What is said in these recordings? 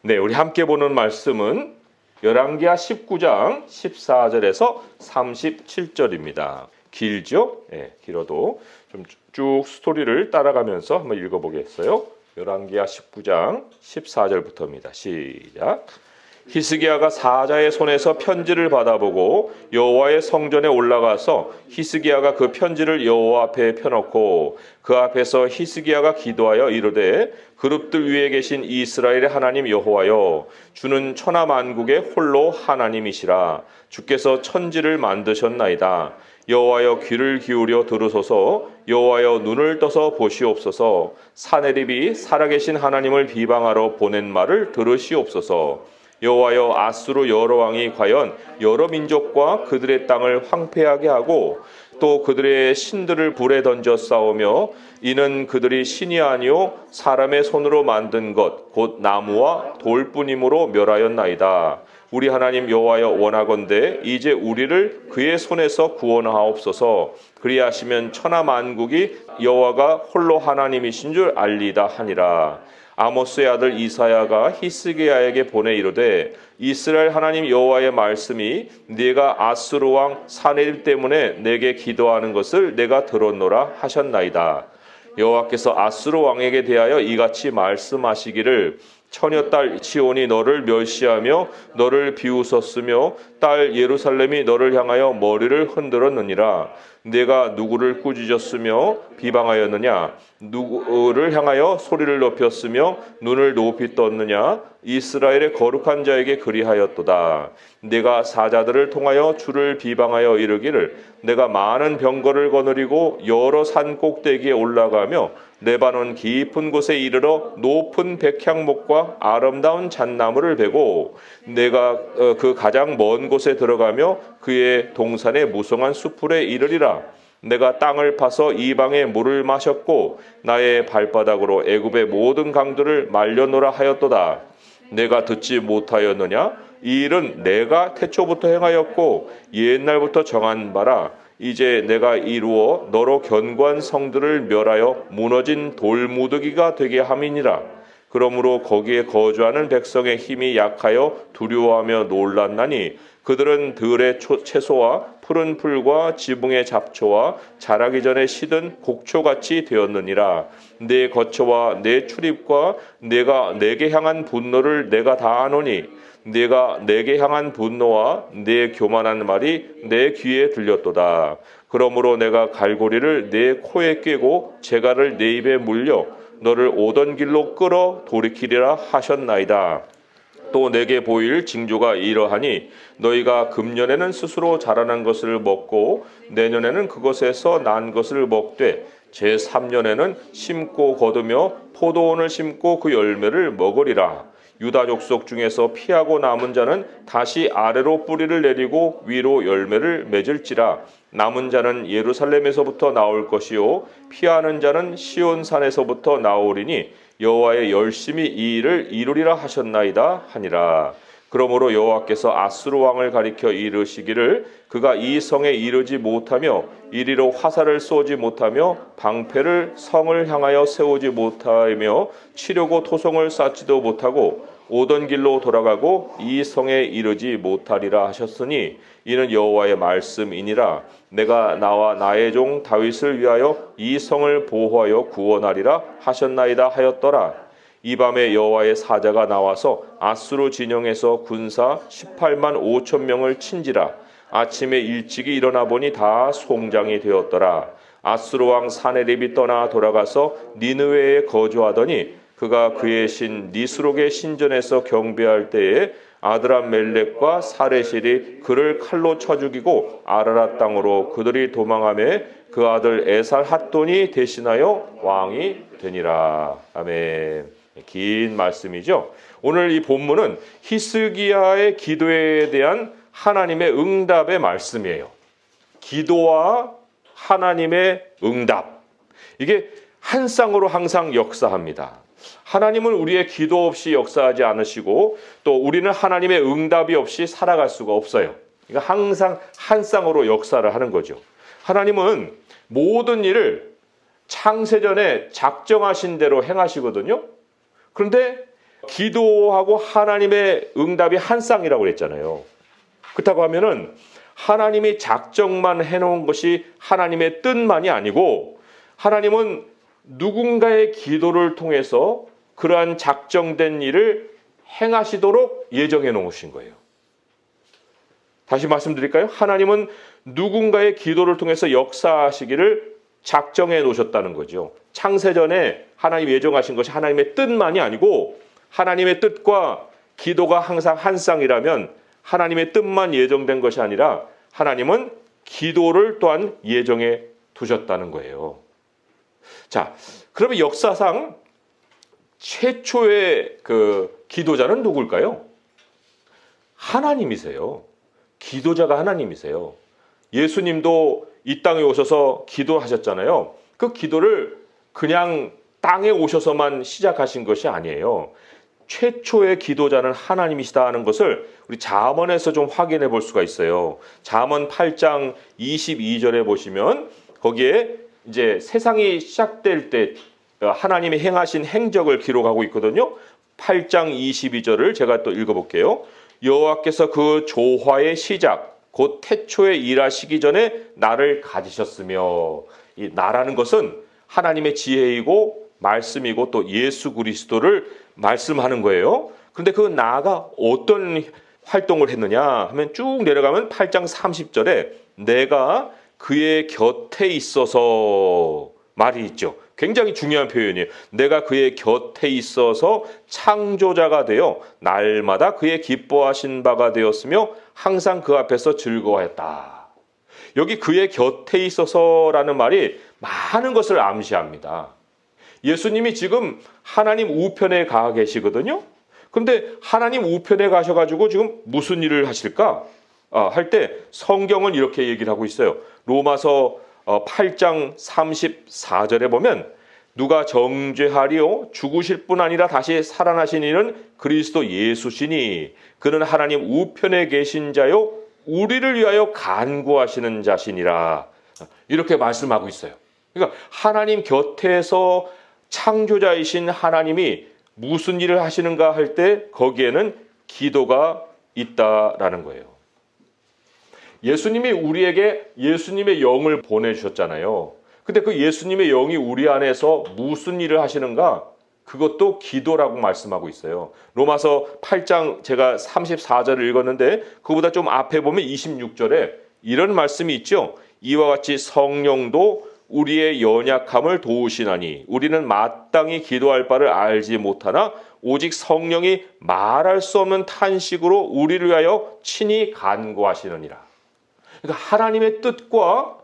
네, 우리 함께 보는 말씀은 열왕기하 19장 14절에서 37절입니다. 길죠? 네, 길어도 좀 쭉 스토리를 따라가면서 한번 읽어보겠어요. 열왕기하 19장 14절부터입니다. 시작. 히스기야가 사자의 손에서 편지를 받아보고 여호와의 성전에 올라가서 히스기야가 그 편지를 여호와 앞에 펴놓고 그 앞에서 히스기야가 기도하여 이르되 그룹들 위에 계신 이스라엘의 하나님 여호와여, 주는 천하 만국의 홀로 하나님이시라. 주께서 천지를 만드셨나이다. 여호와여, 귀를 기울여 들으소서. 여호와여, 눈을 떠서 보시옵소서. 사네립이 살아계신 하나님을 비방하러 보낸 말을 들으시옵소서. 여호와여, 아수르 여러 왕이 과연 여러 민족과 그들의 땅을 황폐하게 하고 또 그들의 신들을 불에 던져 싸우며 이는 그들이 신이 아니요 사람의 손으로 만든 것 곧 나무와 돌뿐이므로 멸하였나이다. 우리 하나님 여호와여, 원하건대 이제 우리를 그의 손에서 구원하옵소서. 그리하시면 천하 만국이 여호와가 홀로 하나님이신 줄 알리다 하니라. 아모스의 아들 이사야가 히스기야에게 보내 이르되 이스라엘 하나님 여호와의 말씀이 네가 아수르 왕 사네립 때문에 내게 기도하는 것을 내가 들었노라 하셨나이다. 여호와께서 아수르 왕에게 대하여 이같이 말씀하시기를 처녀딸 시온이 너를 멸시하며 너를 비웃었으며 딸 예루살렘이 너를 향하여 머리를 흔들었느니라. 내가 누구를 꾸짖었으며 비방하였느냐? 누구를 향하여 소리를 높였으며 눈을 높이 떴느냐? 이스라엘의 거룩한 자에게 그리하였도다. 내가 사자들을 통하여 주를 비방하여 이르기를 내가 많은 병거를 거느리고 여러 산 꼭대기에 올라가며 레바논 깊은 곳에 이르러 높은 백향목과 아름다운 잣나무를 베고 내가 그 가장 먼 곳에 들어가며 그의 동산의 무성한 수풀에 이르리라. 내가 땅을 파서 이방의 물을 마셨고 나의 발바닥으로 애굽의 모든 강들을 말려놓으라 하였도다. 내가 듣지 못하였느냐? 이 일은 내가 태초부터 행하였고 옛날부터 정한 바라. 이제 내가 이루어 너로 견고한 성들을 멸하여 무너진 돌무더기가 되게 함이니라. 그러므로 거기에 거주하는 백성의 힘이 약하여 두려워하며 놀랐나니 그들은 들의 채소와 푸른 풀과 지붕의 잡초와 자라기 전에 시든 곡초같이 되었느니라. 내 거처와 내 출입과 내가 내게 향한 분노를 내가 다 아노니 내가 내게 향한 분노와 내 교만한 말이 내 귀에 들렸도다. 그러므로 내가 갈고리를 내 코에 꿰고 재갈을 내 입에 물려 너를 오던 길로 끌어 돌이키리라 하셨나이다. 또 내게 보일 징조가 이러하니 너희가 금년에는 스스로 자라난 것을 먹고 내년에는 그것에서 난 것을 먹되 제3년에는 심고 거두며 포도원을 심고 그 열매를 먹으리라. 유다 족속 중에서 피하고 남은 자는 다시 아래로 뿌리를 내리고 위로 열매를 맺을지라. 남은 자는 예루살렘에서부터 나올 것이요 피하는 자는 시온산에서부터 나오리니 여호와의 열심히 이 일을 이루리라 하셨나이다 하니라. 그러므로 여호와께서 아수르 왕을 가리켜 이르시기를 그가 이 성에 이르지 못하며 이리로 화살을 쏘지 못하며 방패를 성을 향하여 세우지 못하며 치려고 토성을 쌓지도 못하고 오던 길로 돌아가고 이 성에 이르지 못하리라 하셨으니 이는 여호와의 말씀이니라. 내가 나와 나의 종 다윗을 위하여 이 성을 보호하여 구원하리라 하셨나이다 하였더라. 이 밤에 여호와의 사자가 나와서 아수르 진영에서 군사 18만 5천 명을 친지라. 아침에 일찍이 일어나 보니 다 송장이 되었더라. 아수르 왕 사네립이 떠나 돌아가서 니느웨에 거주하더니 그가 그의 신 니스록의 신전에서 경배할 때에 아드람멜렉과 사레실이 그를 칼로 쳐 죽이고 아라랏 땅으로 그들이 도망하매 그 아들 에살 핫돈이 대신하여 왕이 되니라. 아멘. 긴 말씀이죠. 오늘 이 본문은 히스기야의 기도에 대한 하나님의 응답의 말씀이에요. 기도와 하나님의 응답. 이게 한 쌍으로 항상 역사합니다. 하나님은 우리의 기도 없이 역사하지 않으시고 또 우리는 하나님의 응답이 없이 살아갈 수가 없어요. 그러니까 항상 한 쌍으로 역사를 하는 거죠. 하나님은 모든 일을 창세전에 작정하신 대로 행하시거든요. 그런데 기도하고 하나님의 응답이 한 쌍이라고 그랬잖아요. 그렇다고 하면은 하나님이 작정만 해놓은 것이 하나님의 뜻만이 아니고 하나님은 누군가의 기도를 통해서 그러한 작정된 일을 행하시도록 예정해 놓으신 거예요. 다시 말씀드릴까요? 하나님은 누군가의 기도를 통해서 역사하시기를 작정해 놓으셨다는 거죠. 창세전에 하나님 예정하신 것이 하나님의 뜻만이 아니고 하나님의 뜻과 기도가 항상 한 쌍이라면 하나님의 뜻만 예정된 것이 아니라 하나님은 기도를 또한 예정해 두셨다는 거예요. 자, 그러면 역사상 최초의 그 기도자는 누굴까요? 하나님이세요. 기도자가 하나님이세요. 예수님도 이 땅에 오셔서 기도하셨잖아요. 그 기도를 그냥 땅에 오셔서만 시작하신 것이 아니에요. 최초의 기도자는 하나님이시다 하는 것을 우리 잠언에서 좀 확인해 볼 수가 있어요. 잠언 8장 22절에 보시면 거기에 이제 세상이 시작될 때 하나님이 행하신 행적을 기록하고 있거든요. 8장 22절을 제가 또 읽어볼게요. 여호와께서 그 조화의 시작 곧 태초에 일하시기 전에 나를 가지셨으며, 이 나라는 것은 하나님의 지혜이고 말씀이고 또 예수 그리스도를 말씀하는 거예요. 그런데 그 나가 어떤 활동을 했느냐 하면 쭉 내려가면 8장 30절에 내가 그의 곁에 있어서 말이 있죠. 굉장히 중요한 표현이에요. 내가 그의 곁에 있어서 창조자가 되어 날마다 그의 기뻐하신 바가 되었으며 항상 그 앞에서 즐거워했다. 여기 그의 곁에 있어서라는 말이 많은 것을 암시합니다. 예수님이 지금 하나님 우편에 가 계시거든요. 그런데 하나님 우편에 가셔가지고 지금 무슨 일을 하실까? 할 때 성경은 이렇게 얘기를 하고 있어요. 로마서 8장 34절에 보면 누가 정죄하리요 죽으실 뿐 아니라 다시 살아나신 이는 그리스도 예수시니 그는 하나님 우편에 계신 자요 우리를 위하여 간구하시는 자시니라. 이렇게 말씀하고 있어요. 그러니까 하나님 곁에서 창조자이신 하나님이 무슨 일을 하시는가 할 때 거기에는 기도가 있다라는 거예요. 예수님이 우리에게 예수님의 영을 보내주셨잖아요. 근데 그 예수님의 영이 우리 안에서 무슨 일을 하시는가? 그것도 기도라고 말씀하고 있어요. 로마서 8장 제가 34절을 읽었는데 그보다 좀 앞에 보면 26절에 이런 말씀이 있죠. 이와 같이 성령도 우리의 연약함을 도우시나니 우리는 마땅히 기도할 바를 알지 못하나 오직 성령이 말할 수 없는 탄식으로 우리를 위하여 친히 간구하시느니라. 그러니까 하나님의 뜻과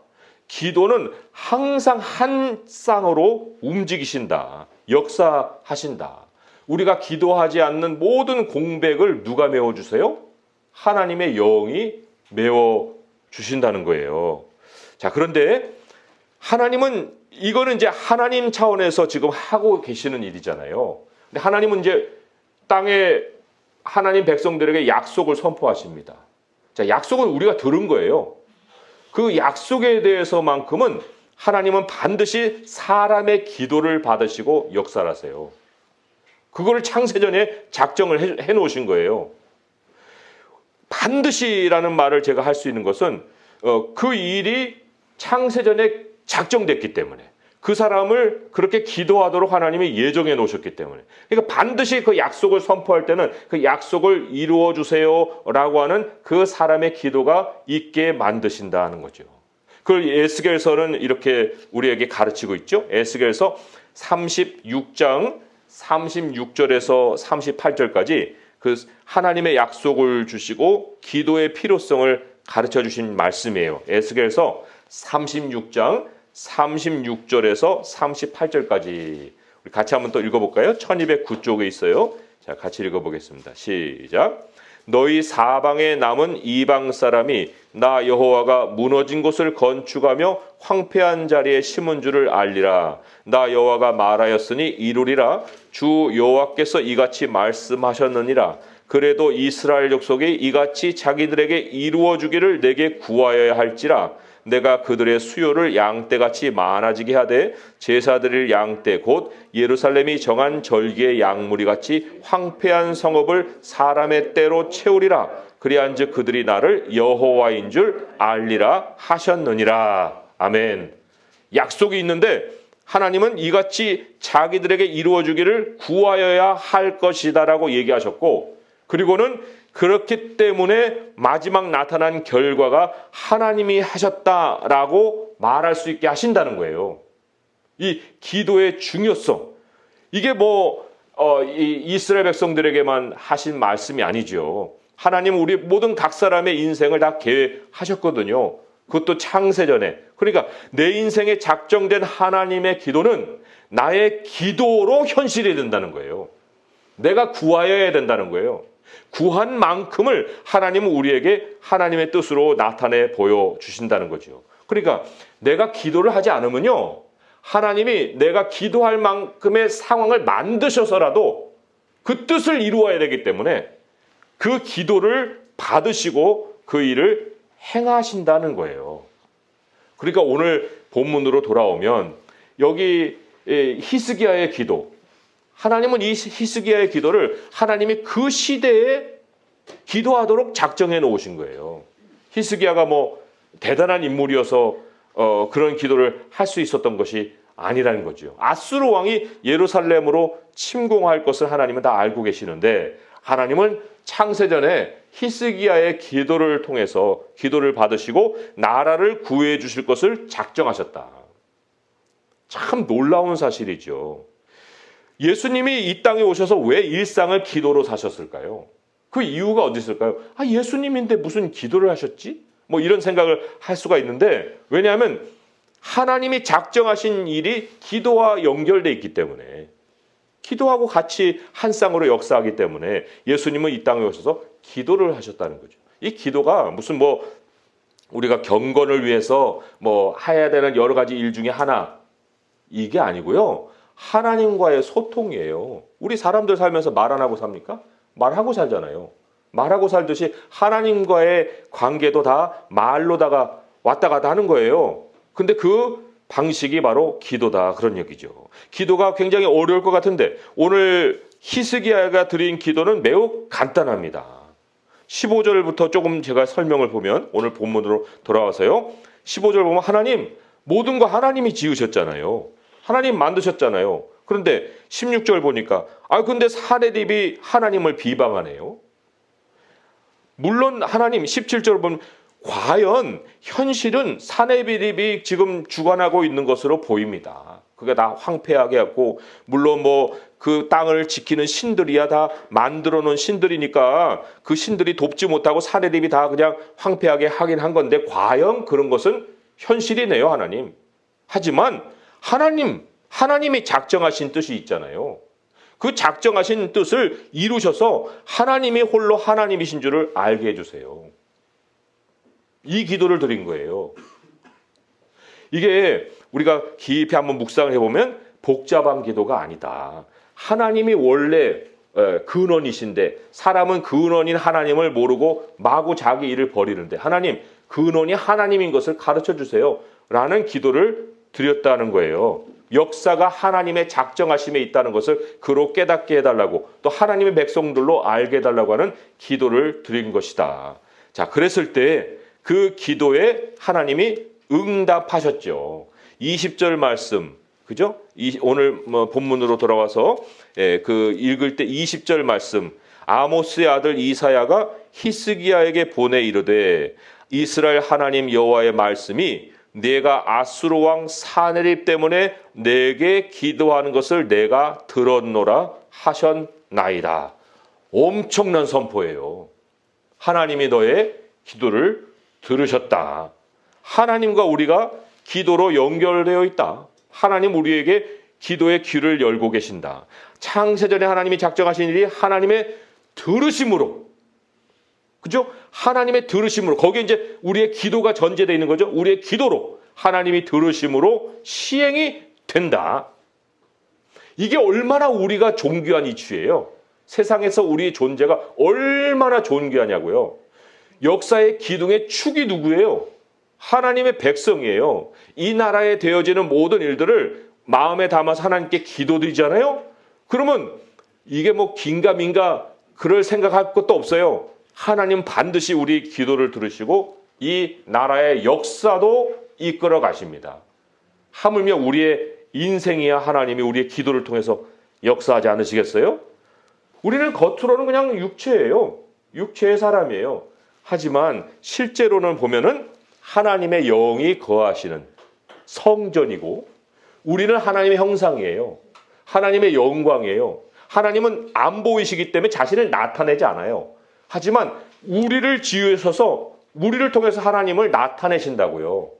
기도는 항상 한 쌍으로 움직이신다. 역사하신다. 우리가 기도하지 않는 모든 공백을 누가 메워주세요? 하나님의 영이 메워주신다는 거예요. 자, 그런데 하나님은 이거는 이제 하나님 차원에서 지금 하고 계시는 일이잖아요. 근데 하나님은 이제 땅에 하나님 백성들에게 약속을 선포하십니다. 자, 약속은 우리가 들은 거예요. 그 약속에 대해서만큼은 하나님은 반드시 사람의 기도를 받으시고 역사를 하세요. 그거를 창세전에 작정을 해 놓으신 거예요. 반드시라는 말을 제가 할 수 있는 것은 그 일이 창세전에 작정됐기 때문에 그 사람을 그렇게 기도하도록 하나님이 예정해 놓으셨기 때문에, 그러니까 반드시 그 약속을 선포할 때는 그 약속을 이루어 주세요라고 하는 그 사람의 기도가 있게 만드신다는 거죠. 그걸 에스겔서는 이렇게 우리에게 가르치고 있죠. 에스겔서 36장 36절에서 38절까지 그 하나님의 약속을 주시고 기도의 필요성을 가르쳐 주신 말씀이에요. 에스겔서 36장 36절에서 38절까지 우리 같이 한번 또 읽어볼까요? 1209쪽에 있어요. 자, 같이 읽어보겠습니다. 시작. 너희 사방에 남은 이방 사람이 나 여호와가 무너진 곳을 건축하며 황폐한 자리에 심은 줄을 알리라. 나 여호와가 말하였으니 이루리라. 주 여호와께서 이같이 말씀하셨느니라. 그래도 이스라엘 족속이 이같이 자기들에게 이루어 주기를 내게 구하여야 할지라. 내가 그들의 수요를 양떼같이 많아지게 하되 제사 드릴 양떼 곧 예루살렘이 정한 절기의 양무리같이 황폐한 성읍을 사람의 때로 채우리라. 그리한즉 그들이 나를 여호와인 줄 알리라 하셨느니라. 아멘. 약속이 있는데 하나님은 이같이 자기들에게 이루어주기를 구하여야 할 것이다라고 얘기하셨고, 그리고는 그렇기 때문에 마지막 나타난 결과가 하나님이 하셨다라고 말할 수 있게 하신다는 거예요. 이 기도의 중요성, 이게 이스라엘 백성들에게만 하신 말씀이 아니죠. 하나님은 우리 모든 각 사람의 인생을 다 계획하셨거든요. 그것도 창세전에. 그러니까 내 인생에 작정된 하나님의 기도는 나의 기도로 현실이 된다는 거예요. 내가 구하여야 된다는 거예요. 구한 만큼을 하나님은 우리에게 하나님의 뜻으로 나타내 보여주신다는 거죠. 그러니까 내가 기도를 하지 않으면요, 하나님이 내가 기도할 만큼의 상황을 만드셔서라도 그 뜻을 이루어야 되기 때문에 그 기도를 받으시고 그 일을 행하신다는 거예요. 그러니까 오늘 본문으로 돌아오면 여기 히스기야의 기도, 하나님은 이 히스기야의 기도를 하나님이 그 시대에 기도하도록 작정해 놓으신 거예요. 히스기야가 대단한 인물이어서 그런 기도를 할 수 있었던 것이 아니라는 거죠. 아수르 왕이 예루살렘으로 침공할 것을 하나님은 다 알고 계시는데, 하나님은 창세전에 히스기야의 기도를 통해서 기도를 받으시고 나라를 구해 주실 것을 작정하셨다. 참 놀라운 사실이죠. 예수님이 이 땅에 오셔서 왜 일상을 기도로 사셨을까요? 그 이유가 어디 있을까요? 예수님인데 무슨 기도를 하셨지? 이런 생각을 할 수가 있는데, 왜냐하면 하나님이 작정하신 일이 기도와 연결되어 있기 때문에, 기도하고 같이 한 쌍으로 역사하기 때문에 예수님은 이 땅에 오셔서 기도를 하셨다는 거죠. 이 기도가 무슨 우리가 경건을 위해서 해야 되는 여러 가지 일 중에 하나, 이게 아니고요. 하나님과의 소통이에요. 우리 사람들 살면서 말 안 하고 삽니까? 말하고 살잖아요. 말하고 살듯이 하나님과의 관계도 다 말로다가 왔다 갔다 하는 거예요. 근데 그 방식이 바로 기도다, 그런 얘기죠. 기도가 굉장히 어려울 것 같은데 오늘 히스기야가 드린 기도는 매우 간단합니다. 15절부터 조금 제가 설명을 보면, 오늘 본문으로 돌아와서요, 15절 보면 하나님, 모든 거 하나님이 지으셨잖아요. 하나님 만드셨잖아요. 그런데 16절 보니까 근데 사내립이 하나님을 비방하네요. 물론 하나님, 17절 보면 과연 현실은 사내립이 지금 주관하고 있는 것으로 보입니다. 그게 다 황폐하게 하고, 물론 그 땅을 지키는 신들이야 다 만들어 놓은 신들이니까 그 신들이 돕지 못하고 사내립이 다 그냥 황폐하게 하긴 한 건데, 과연 그런 것은 현실이네요, 하나님. 하지만 하나님이 작정하신 뜻이 있잖아요. 그 작정하신 뜻을 이루셔서 하나님이 홀로 하나님이신 줄을 알게 해주세요. 이 기도를 드린 거예요. 이게 우리가 깊이 한번 묵상을 해보면 복잡한 기도가 아니다. 하나님이 원래 근원이신데 사람은 근원인 하나님을 모르고 마구 자기 일을 벌이는데, 하나님, 근원이 하나님인 것을 가르쳐 주세요 라는 기도를 드렸다는 거예요. 역사가 하나님의 작정하심에 있다는 것을 그로 깨닫게 해달라고, 또 하나님의 백성들로 알게 해달라고 하는 기도를 드린 것이다. 자, 그랬을 때 그 기도에 하나님이 응답하셨죠. 20절 말씀, 그죠? 오늘 본문으로 돌아와서 그 읽을 때 20절 말씀, 아모스의 아들 이사야가 히스기야에게 보내 이르되 이스라엘 하나님 여호와의 말씀이 내가 아수르 왕 사네립 때문에 내게 기도하는 것을 내가 들었노라 하셨나이다. 엄청난 선포예요. 하나님이 너의 기도를 들으셨다. 하나님과 우리가 기도로 연결되어 있다. 하나님 우리에게 기도의 귀를 열고 계신다. 창세전에 하나님이 작정하신 일이 하나님의 들으심으로, 그죠? 하나님의 들으심으로, 거기에 이제 우리의 기도가 전제되어 있는 거죠. 우리의 기도로 하나님이 들으심으로 시행이 된다. 이게 얼마나 우리가 존귀한 이치예요. 세상에서 우리의 존재가 얼마나 존귀하냐고요. 역사의 기둥의 축이 누구예요? 하나님의 백성이에요. 이 나라에 되어지는 모든 일들을 마음에 담아서 하나님께 기도드리잖아요. 그러면 이게 뭐 긴가민가 그럴 생각할 것도 없어요. 하나님 반드시 우리 기도를 들으시고 이 나라의 역사도 이끌어 가십니다. 하물며 우리의 인생이야 하나님이 우리의 기도를 통해서 역사하지 않으시겠어요? 우리는 겉으로는 그냥 육체예요. 육체의 사람이에요. 하지만 실제로는 보면은 하나님의 영이 거하시는 성전이고 우리는 하나님의 형상이에요. 하나님의 영광이에요. 하나님은 안 보이시기 때문에 자신을 나타내지 않아요. 하지만 우리를 지으셔서 우리를 통해서 하나님을 나타내신다고요.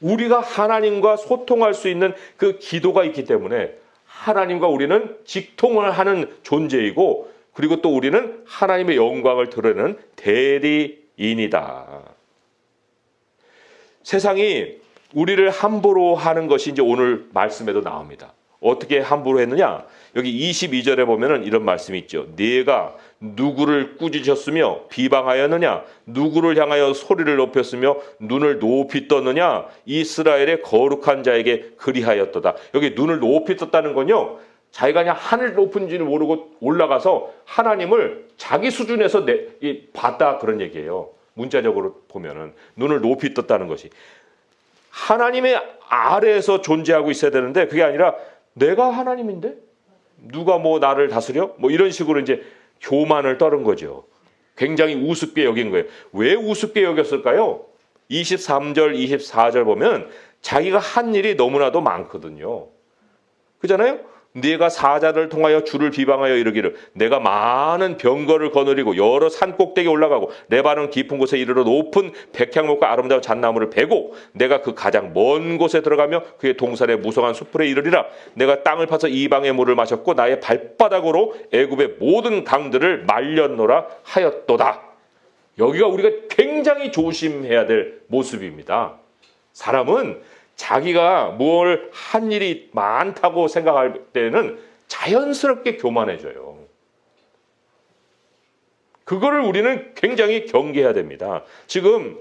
우리가 하나님과 소통할 수 있는 그 기도가 있기 때문에 하나님과 우리는 직통을 하는 존재이고 그리고 또 우리는 하나님의 영광을 드러내는 대리인이다. 세상이 우리를 함부로 하는 것이 이제 오늘 말씀에도 나옵니다. 어떻게 함부로 했느냐? 여기 22절에 보면은 이런 말씀이 있죠. 네가 누구를 꾸짖으셨으며 비방하였느냐? 누구를 향하여 소리를 높였으며 눈을 높이 떴느냐? 이스라엘의 거룩한 자에게 그리하였도다. 여기 눈을 높이 떴다는 건요. 자기가 그냥 하늘 높은지를 모르고 올라가서 하나님을 자기 수준에서 봤다 그런 얘기예요. 문자적으로 보면은 눈을 높이 떴다는 것이 하나님의 아래에서 존재하고 있어야 되는데 그게 아니라 내가 하나님인데 누가 뭐 나를 다스려? 뭐 이런 식으로 이제 교만을 떨은 거죠. 굉장히 우습게 여긴 거예요. 왜 우습게 여겼을까요? 23절, 24절 보면 자기가 한 일이 너무나도 많거든요. 그잖아요? 네가 사자를 통하여 주를 비방하여 이르기를 내가 많은 병거를 거느리고 여러 산 꼭대기에 올라가고 레바논 깊은 곳에 이르러 높은 백향목과 아름다운 잣나무를 베고 내가 그 가장 먼 곳에 들어가며 그의 동산의 무성한 숲풀에 이르리라. 내가 땅을 파서 이방의 물을 마셨고 나의 발바닥으로 애굽의 모든 강들을 말렸노라 하였도다. 여기가 우리가 굉장히 조심해야 될 모습입니다. 사람은 자기가 뭘 한 일이 많다고 생각할 때는 자연스럽게 교만해져요. 그거를 우리는 굉장히 경계해야 됩니다. 지금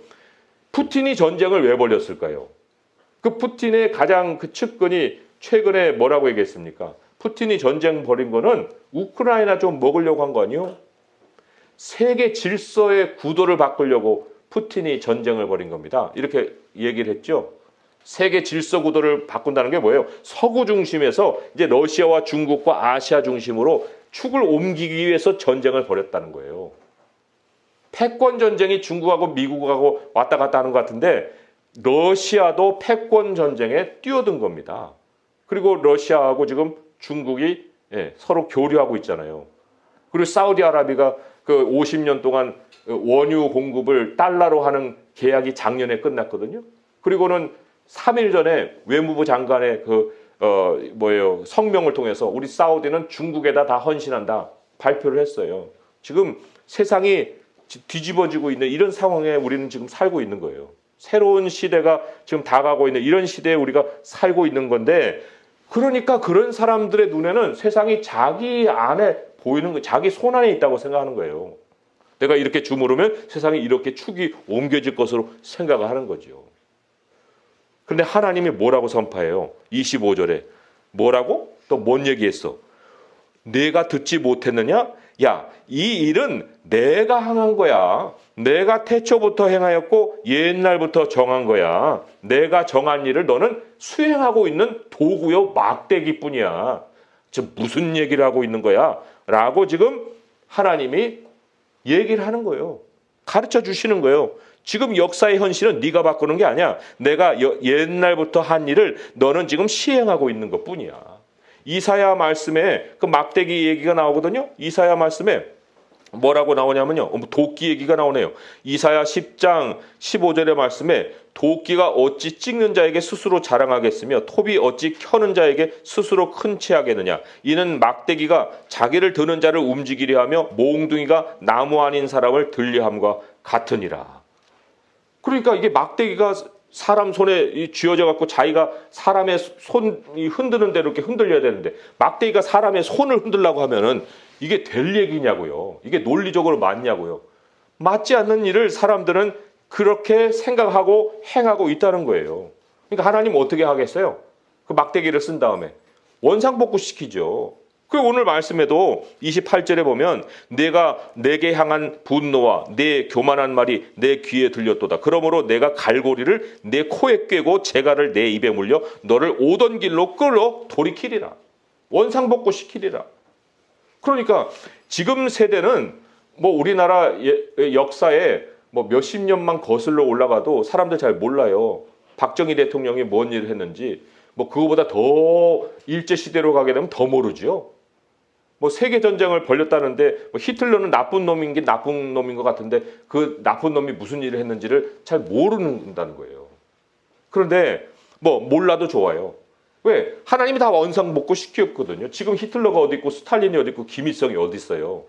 푸틴이 전쟁을 왜 벌였을까요? 그 푸틴의 가장 그 측근이 최근에 뭐라고 얘기했습니까? 푸틴이 전쟁 벌인 거는 우크라이나 좀 먹으려고 한 거 아니에요? 세계 질서의 구도를 바꾸려고 푸틴이 전쟁을 벌인 겁니다. 이렇게 얘기를 했죠. 세계 질서 구도를 바꾼다는 게 뭐예요? 서구 중심에서 이제 러시아와 중국과 아시아 중심으로 축을 옮기기 위해서 전쟁을 벌였다는 거예요. 패권 전쟁이 중국하고 미국하고 왔다 갔다 하는 것 같은데 러시아도 패권 전쟁에 뛰어든 겁니다. 그리고 러시아하고 지금 중국이 서로 교류하고 있잖아요. 그리고 사우디아라비아가 그 50년 동안 원유 공급을 달러로 하는 계약이 작년에 끝났거든요. 그리고는 3일 전에 외무부 장관의 성명을 통해서 우리 사우디는 중국에다 다 헌신한다 발표를 했어요. 지금 세상이 뒤집어지고 있는 이런 상황에 우리는 지금 살고 있는 거예요. 새로운 시대가 지금 다가오고 있는 이런 시대에 우리가 살고 있는 건데 그러니까 그런 사람들의 눈에는 세상이 자기 안에 보이는 거, 자기 손 안에 있다고 생각하는 거예요. 내가 이렇게 주무르면 세상이 이렇게 축이 옮겨질 것으로 생각을 하는 거죠. 그런데 하나님이 뭐라고 선포해요? 25절에 뭐라고? 또 뭔 얘기했어? 내가 듣지 못했느냐? 야, 이 일은 내가 행한 거야. 내가 태초부터 행하였고 옛날부터 정한 거야. 내가 정한 일을 너는 수행하고 있는 도구요 막대기뿐이야. 지금 무슨 얘기를 하고 있는 거야? 라고 지금 하나님이 얘기를 하는 거예요. 가르쳐 주시는 거예요. 지금 역사의 현실은 네가 바꾸는 게 아니야. 내가 옛날부터 한 일을 너는 지금 시행하고 있는 것뿐이야. 이사야 말씀에 그 막대기 얘기가 나오거든요. 이사야 말씀에 뭐라고 나오냐면요. 도끼 얘기가 나오네요. 이사야 10장 15절의 말씀에 도끼가 어찌 찍는 자에게 스스로 자랑하겠으며 톱이 어찌 켜는 자에게 스스로 큰 체하겠느냐. 이는 막대기가 자기를 드는 자를 움직이려 하며 몽둥이가 나무 아닌 사람을 들려함과 같으니라. 그러니까 이게 막대기가 사람 손에 쥐어져 갖고 자기가 사람의 손이 흔드는 대로 이렇게 흔들려야 되는데 막대기가 사람의 손을 흔들려고 하면은 이게 될 얘기냐고요. 이게 논리적으로 맞냐고요. 맞지 않는 일을 사람들은 그렇게 생각하고 행하고 있다는 거예요. 그러니까 하나님 어떻게 하겠어요? 그 막대기를 쓴 다음에 원상복구시키죠. 그 오늘 말씀에도 28절에 보면 내가 내게 향한 분노와 내 교만한 말이 내 귀에 들렸도다. 그러므로 내가 갈고리를 내 코에 꿰고 재갈을 내 입에 물려 너를 오던 길로 끌어 돌이키리라. 원상복구시키리라. 그러니까 지금 세대는 뭐 우리나라 역사에 뭐 몇십 년만 거슬러 올라가도 사람들 잘 몰라요. 박정희 대통령이 뭔 일을 했는지. 뭐 그거보다 더 일제시대로 가게 되면 더 모르죠. 뭐 세계전쟁을 벌였다는데 뭐 히틀러는 나쁜 놈인 게 나쁜 놈인 것 같은데 그 나쁜 놈이 무슨 일을 했는지를 잘 모른다는 거예요. 그런데 뭐 몰라도 좋아요. 왜? 하나님이 다 원상복구 시켰거든요. 지금 히틀러가 어디 있고 스탈린이 어디 있고 김일성이 어디 있어요.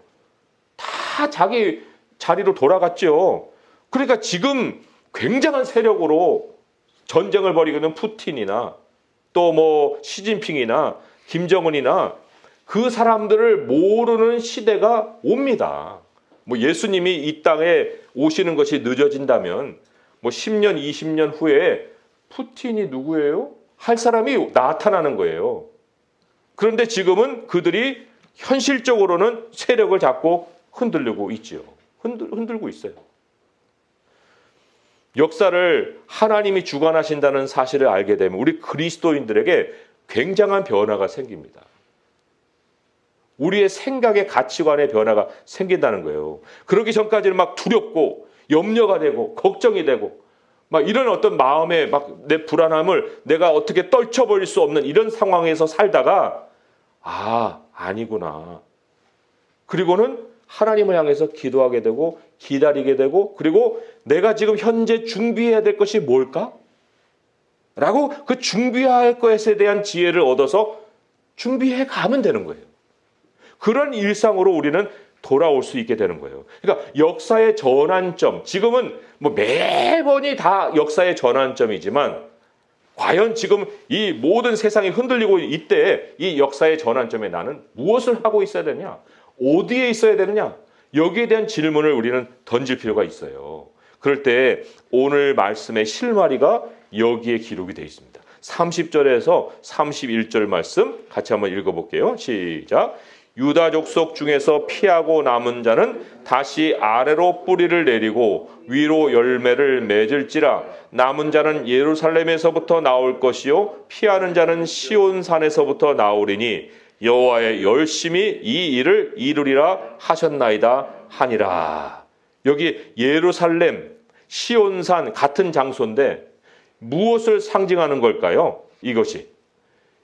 다 자기 자리로 돌아갔죠. 그러니까 지금 굉장한 세력으로 전쟁을 벌이고 있는 푸틴이나 또 뭐 시진핑이나 김정은이나 그 사람들을 모르는 시대가 옵니다. 뭐 예수님이 이 땅에 오시는 것이 늦어진다면 뭐 10년, 20년 후에 푸틴이 누구예요? 할 사람이 나타나는 거예요. 그런데 지금은 그들이 현실적으로는 세력을 잡고 흔들고 있지요. 흔들고 있어요. 역사를 하나님이 주관하신다는 사실을 알게 되면 우리 그리스도인들에게 굉장한 변화가 생깁니다. 우리의 생각의 가치관의 변화가 생긴다는 거예요. 그러기 전까지는 막 두렵고 염려가 되고 걱정이 되고 막 이런 어떤 마음의 막 내 불안함을 내가 어떻게 떨쳐버릴 수 없는 이런 상황에서 살다가 아니구나. 그리고는 하나님을 향해서 기도하게 되고 기다리게 되고 그리고 내가 지금 현재 준비해야 될 것이 뭘까? 라고 그 준비할 것에 대한 지혜를 얻어서 준비해 가면 되는 거예요. 그런 일상으로 우리는 돌아올 수 있게 되는 거예요. 그러니까 역사의 전환점, 지금은 뭐 매번이 다 역사의 전환점이지만 과연 지금 이 모든 세상이 흔들리고 이때 이 역사의 전환점에 나는 무엇을 하고 있어야 되냐? 어디에 있어야 되느냐? 여기에 대한 질문을 우리는 던질 필요가 있어요. 그럴 때 오늘 말씀의 실마리가 여기에 기록이 되어 있습니다. 30절에서 31절 말씀 같이 한번 읽어볼게요. 시작. 유다 족속 중에서 피하고 남은 자는 다시 아래로 뿌리를 내리고 위로 열매를 맺을지라. 남은 자는 예루살렘에서부터 나올 것이요 피하는 자는 시온산에서부터 나오리니 여호와의 열심히 이 일을 이루리라 하셨나이다 하니라. 여기 예루살렘, 시온산 같은 장소인데 무엇을 상징하는 걸까요? 이것이.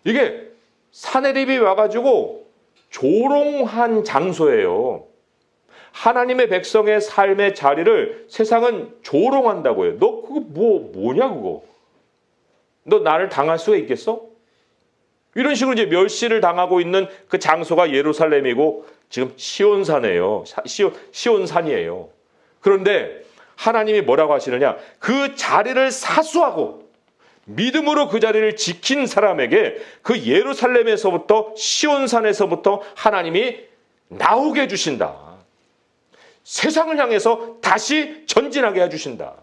이게 사내립이 와가지고 조롱한 장소예요. 하나님의 백성의 삶의 자리를 세상은 조롱한다고 해요. 너 그거 뭐냐 그거? 너 나를 당할 수가 있겠어? 이런 식으로 이제 멸시를 당하고 있는 그 장소가 예루살렘이고 지금 시온산이에요. 시온산이에요. 그런데 하나님이 뭐라고 하시느냐? 그 자리를 사수하고 믿음으로 그 자리를 지킨 사람에게 그 예루살렘에서부터 시온산에서부터 하나님이 나오게 해주신다. 세상을 향해서 다시 전진하게 해주신다.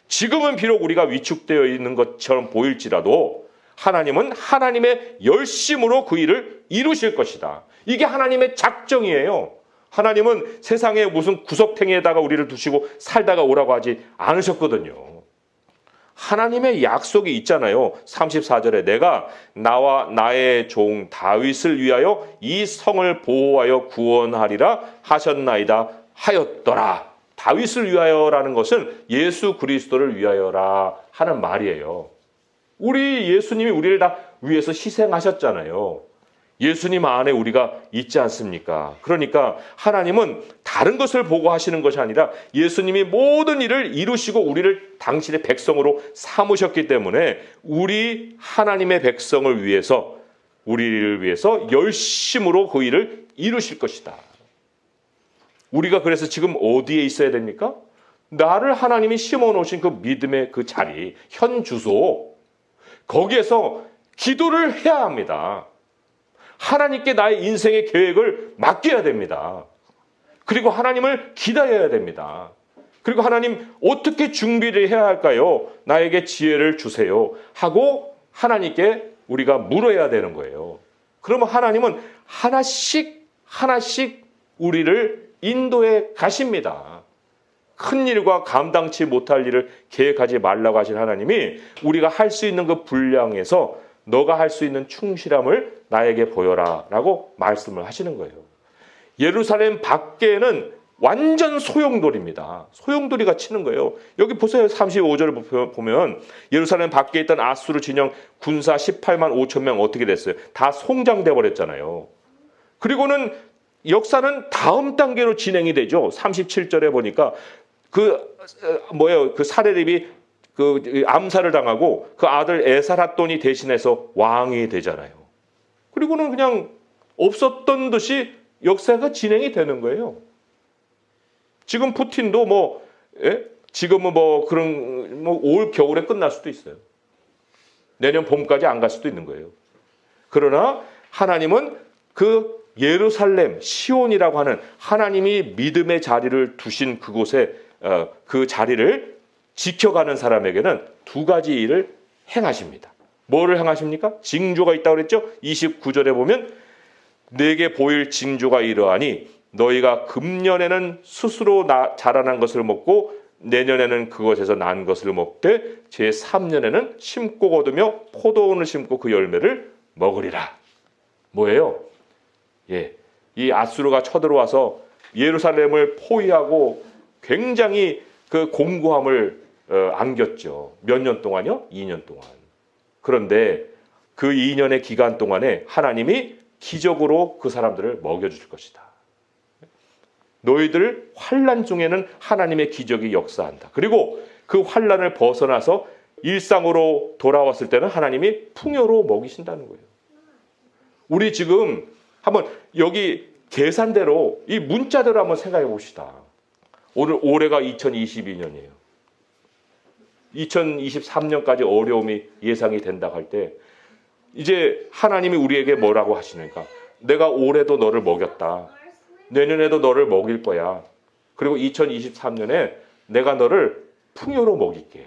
지금은 비록 우리가 위축되어 있는 것처럼 보일지라도 하나님은 하나님의 열심으로 그 일을 이루실 것이다. 이게 하나님의 작정이에요. 하나님은 세상에 무슨 구석탱이에다가 우리를 두시고 살다가 오라고 하지 않으셨거든요. 하나님의 약속이 있잖아요. 34절에 내가 나와 나의 종 다윗을 위하여 이 성을 보호하여 구원하리라 하셨나이다 하였더라. 다윗을 위하여라는 것은 예수 그리스도를 위하여라 하는 말이에요. 우리 예수님이 우리를 다 위해서 희생하셨잖아요. 예수님 안에 우리가 있지 않습니까? 그러니까 하나님은 다른 것을 보고 하시는 것이 아니라 예수님이 모든 일을 이루시고 우리를 당신의 백성으로 삼으셨기 때문에 우리 하나님의 백성을 위해서 우리를 위해서 열심으로 그 일을 이루실 것이다. 우리가 그래서 지금 어디에 있어야 됩니까? 나를 하나님이 심어놓으신 그 믿음의 그 자리, 현 주소, 거기에서 기도를 해야 합니다. 하나님께 나의 인생의 계획을 맡겨야 됩니다. 그리고 하나님을 기다려야 됩니다. 그리고 하나님 어떻게 준비를 해야 할까요? 나에게 지혜를 주세요 하고 하나님께 우리가 물어야 되는 거예요. 그러면 하나님은 하나씩 우리를 인도해 가십니다. 큰 일과 감당치 못할 일을 계획하지 말라고 하신 하나님이 우리가 할 수 있는 그 분량에서 너가 할 수 있는 충실함을 나에게 보여라 라고 말씀을 하시는 거예요. 예루살렘 밖에는 완전 소용돌이입니다. 소용돌이가 치는 거예요. 여기 보세요. 35절을 보면 예루살렘 밖에 있던 아수르 진영 군사 18만 5천 명 어떻게 됐어요? 다 송장돼 버렸잖아요. 그리고는 역사는 다음 단계로 진행이 되죠. 37절에 보니까 그 사레립이 그 암살을 당하고 그 아들 에살핫돈이 대신해서 왕이 되잖아요. 그리고는 그냥 없었던 듯이 역사가 진행이 되는 거예요. 지금 푸틴도 지금은 올 겨울에 끝날 수도 있어요. 내년 봄까지 안 갈 수도 있는 거예요. 그러나 하나님은 그 예루살렘, 시온이라고 하는 하나님이 믿음의 자리를 두신 그곳에 그 자리를 지켜가는 사람에게는 두 가지 일을 행하십니다. 뭐를 행하십니까? 징조가 있다고 그랬죠? 29절에 보면 내게 보일 징조가 이러하니 너희가 금년에는 스스로 자라난 것을 먹고 내년에는 그것에서 난 것을 먹되 제3년에는 심고 거두며 포도원을 심고 그 열매를 먹으리라. 뭐예요? 이 아수르가 쳐들어와서 예루살렘을 포위하고 굉장히 그 공고함을 안겼죠. 몇 년 동안요? 2년 동안. 그런데 그 2년의 기간 동안에 하나님이 기적으로 그 사람들을 먹여줄 것이다. 너희들 환난 중에는 하나님의 기적이 역사한다. 그리고 그 환난을 벗어나서 일상으로 돌아왔을 때는 하나님이 풍요로 먹이신다는 거예요. 우리 지금 한번 여기 계산대로 이 문자대로 한번 생각해 봅시다. 올해가 2022년이에요. 2023년까지 어려움이 예상이 된다고 할 때 이제 하나님이 우리에게 뭐라고 하시는가? 내가 올해도 너를 먹였다. 내년에도 너를 먹일 거야. 그리고 2023년에 내가 너를 풍요로 먹일게.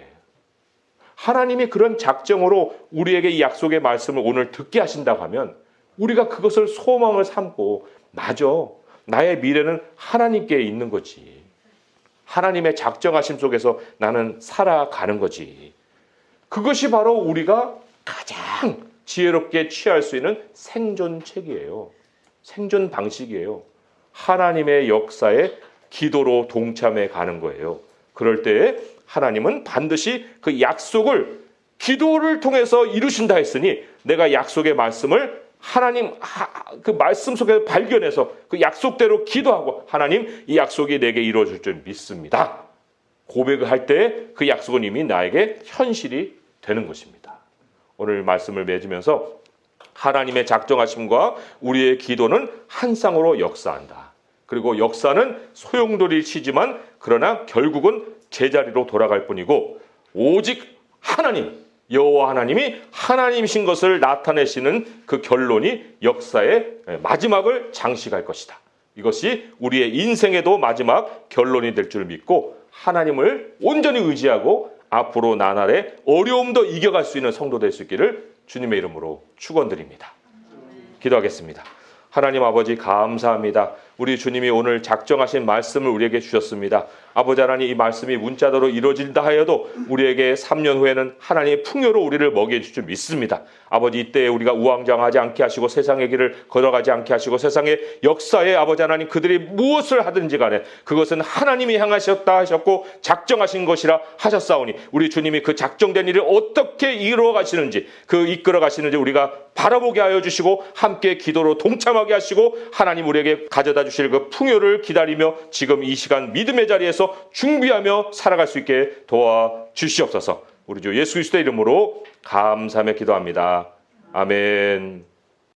하나님이 그런 작정으로 우리에게 이 약속의 말씀을 오늘 듣게 하신다고 하면 우리가 그것을 소망을 삼고 맞아. 나의 미래는 하나님께 있는 거지. 하나님의 작정하심 속에서 나는 살아가는 거지. 그것이 바로 우리가 가장 지혜롭게 취할 수 있는 생존책이에요. 생존 방식이에요. 하나님의 역사에 기도로 동참해 가는 거예요. 그럴 때에 하나님은 반드시 그 약속을 기도를 통해서 이루신다 했으니 내가 약속의 말씀을 하나님 그 말씀 속에 발견해서 그 약속대로 기도하고 하나님 이 약속이 내게 이루어질 줄 믿습니다. 고백을 할 때 그 약속은 이미 나에게 현실이 되는 것입니다. 오늘 말씀을 맺으면서 하나님의 작정하심과 우리의 기도는 한 쌍으로 역사한다. 그리고 역사는 소용돌이를 치지만 그러나 결국은 제자리로 돌아갈 뿐이고 오직 하나님 여호와 하나님이 하나님이신 것을 나타내시는 그 결론이 역사의 마지막을 장식할 것이다. 이것이 우리의 인생에도 마지막 결론이 될 줄 믿고 하나님을 온전히 의지하고 앞으로 나날의 어려움도 이겨갈 수 있는 성도 될 수 있기를 주님의 이름으로 축원드립니다. 기도하겠습니다. 하나님 아버지 감사합니다. 우리 주님이 오늘 작정하신 말씀을 우리에게 주셨습니다. 아버지 하나님 이 말씀이 문자대로 이루어진다 하여도 우리에게 3년 후에는 하나님의 풍요로 우리를 먹여줄 줄 믿습니다. 아버지 이때에 우리가 우왕좌왕하지 않게 하시고 세상의 길을 걸어가지 않게 하시고 세상의 역사에 아버지 하나님 그들이 무엇을 하든지 간에 그것은 하나님이 향하셨다 하셨고 작정하신 것이라 하셨사오니 우리 주님이 그 작정된 일을 어떻게 이루어 가시는지 그 이끌어 가시는지 우리가 바라보게 하여 주시고 함께 기도로 동참하게 하시고 하나님 우리에게 가져다 주실 그 풍요를 기다리며 지금 이 시간 믿음의 자리에서 준비하며 살아갈 수 있게 도와주시옵소서. 우리 주 예수 그리스도의 이름으로 감사하며 기도합니다. 아멘.